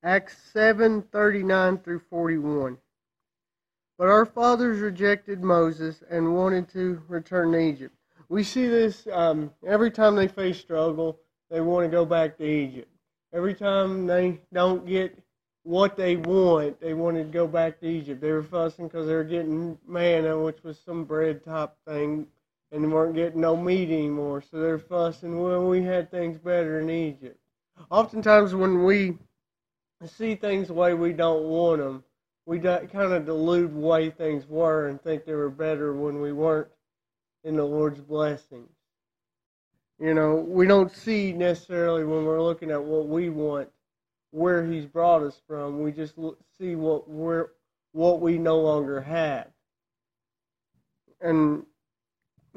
Acts 7:39 through 41. But our fathers rejected Moses and wanted to return to Egypt. We see this every time they face struggle, they want to go back to Egypt. Every time they don't get what they want to go back to Egypt. They were fussing because they were getting manna, which was some bread top thing, and they weren't getting no meat anymore. So they're fussing, well, we had things better in Egypt. Oftentimes when we see things the way we don't want them, we kind of delude the way things were and think they were better when we weren't in the Lord's blessings. You know, we don't see necessarily when we're looking at what we want, where He's brought us from. We just see what we no longer have. And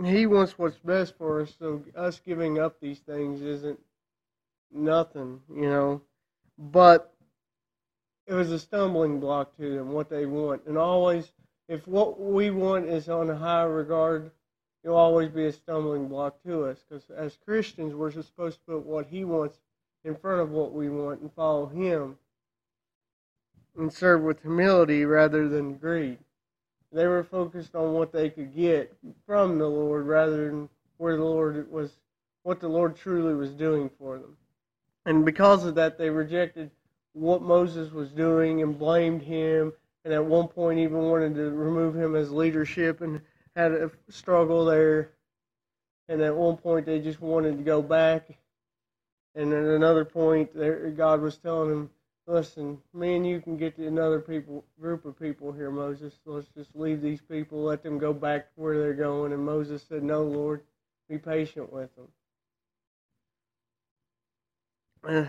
He wants what's best for us, so us giving up these things isn't nothing, you know. But it was a stumbling block to them, what they want. And always, if what we want is on a high regard, it'll always be a stumbling block to us. Because as Christians, we're supposed to put what He wants in front of what we want and follow Him and serve with humility rather than greed. They were focused on what they could get from the Lord rather than where the Lord was, what the Lord truly was doing for them. And because of that, they rejected what Moses was doing and blamed him, and at one point even wanted to remove him as leadership and had a struggle there. And at one point they just wanted to go back. And at another point, God was telling him, listen, me and you can get to another group of people here, Moses. Let's just leave these people, let them go back to where they're going. And Moses said, no, Lord, be patient with them.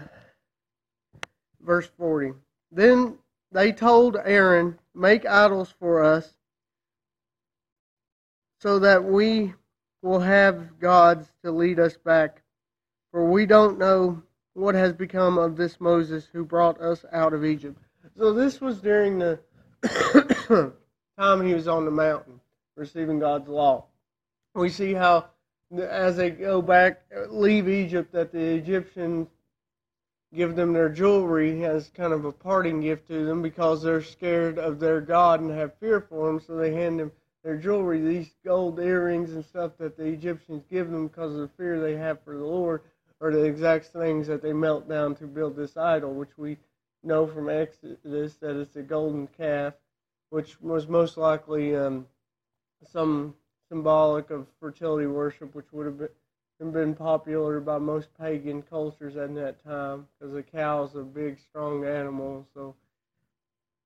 Verse 40. Then they told Aaron, make idols for us so that we will have gods to lead us back. For we don't know what has become of this Moses who brought us out of Egypt. So this was during the time he was on the mountain receiving God's law. We see how as they go back, leave Egypt, that the Egyptians give them their jewelry as kind of a parting gift to them because they're scared of their God and have fear for Him, so they hand them their jewelry, these gold earrings and stuff that the Egyptians give them because of the fear they have for the Lord, are the exact things that they melt down to build this idol, which we know from Exodus that it's a golden calf, which was most likely some symbolic of fertility worship, which would have been popular by most pagan cultures at that time, because a cow is a big, strong animal, so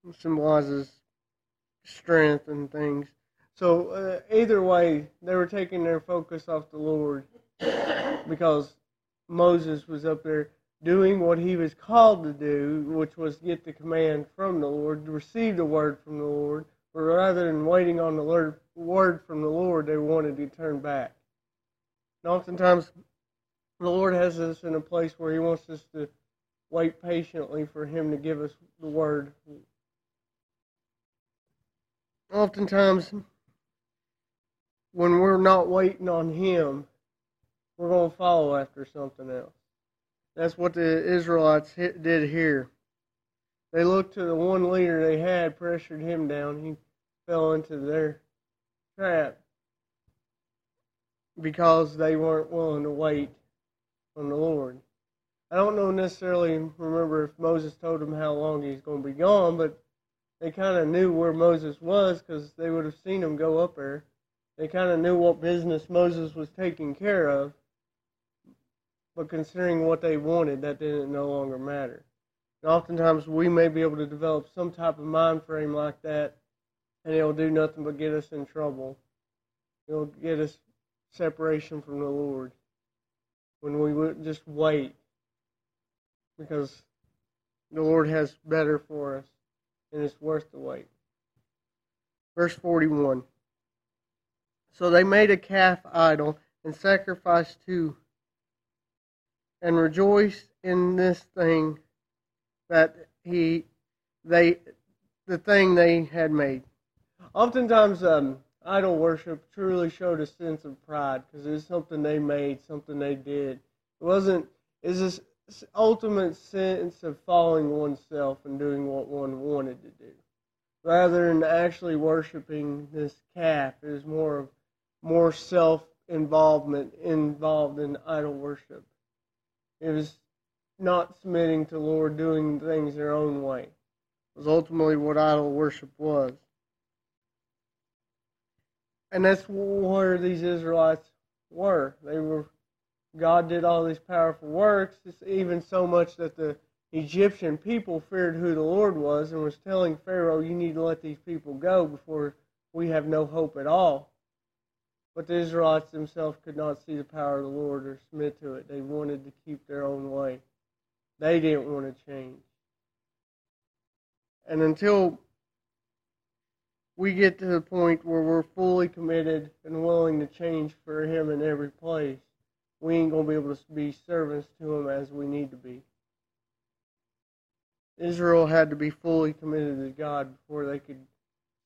it symbolizes strength and things. So either way, they were taking their focus off the Lord because Moses was up there doing what he was called to do, which was get the command from the Lord, receive the word from the Lord, but rather than waiting on the word from the Lord, they wanted to turn back. And oftentimes, the Lord has us in a place where He wants us to wait patiently for Him to give us the word. Oftentimes, when we're not waiting on Him, we're going to follow after something else. That's what the Israelites did here. They looked to the one leader they had, pressured him down. He fell into their trap because they weren't willing to wait on the Lord. I don't know necessarily remember if Moses told them how long he's going to be gone, but they kind of knew where Moses was because they would have seen him go up there. They kind of knew what business Moses was taking care of, but considering what they wanted, that didn't no longer matter. And oftentimes we may be able to develop some type of mind frame like that, and it'll do nothing but get us in trouble. It'll get us separation from the Lord when we would just wait, because the Lord has better for us and it's worth the wait. Verse 41. So they made a calf idol and sacrificed to and rejoiced in this thing that the thing they had made. Oftentimes idol worship truly showed a sense of pride because it was something they made, something they did. It wasn't, it's just ultimate sense of following oneself and doing what one wanted to do, rather than actually worshiping this calf. It was more self-involvement involved in idol worship. It was not submitting to the Lord, doing things their own way. It was ultimately what idol worship was. And that's where these Israelites were. God did all these powerful works, even so much that the Egyptian people feared who the Lord was and was telling Pharaoh, you need to let these people go before we have no hope at all. But the Israelites themselves could not see the power of the Lord or submit to it. They wanted to keep their own way. They didn't want to change. And until we get to the point where we're fully committed and willing to change for Him in every place, we ain't going to be able to be servants to Him as we need to be. Israel had to be fully committed to God before they could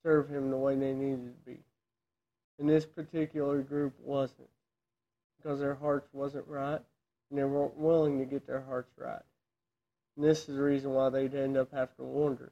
serve Him the way they needed to be. And this particular group wasn't, because their hearts wasn't right, and they weren't willing to get their hearts right. And this is the reason why they'd end up having to wander.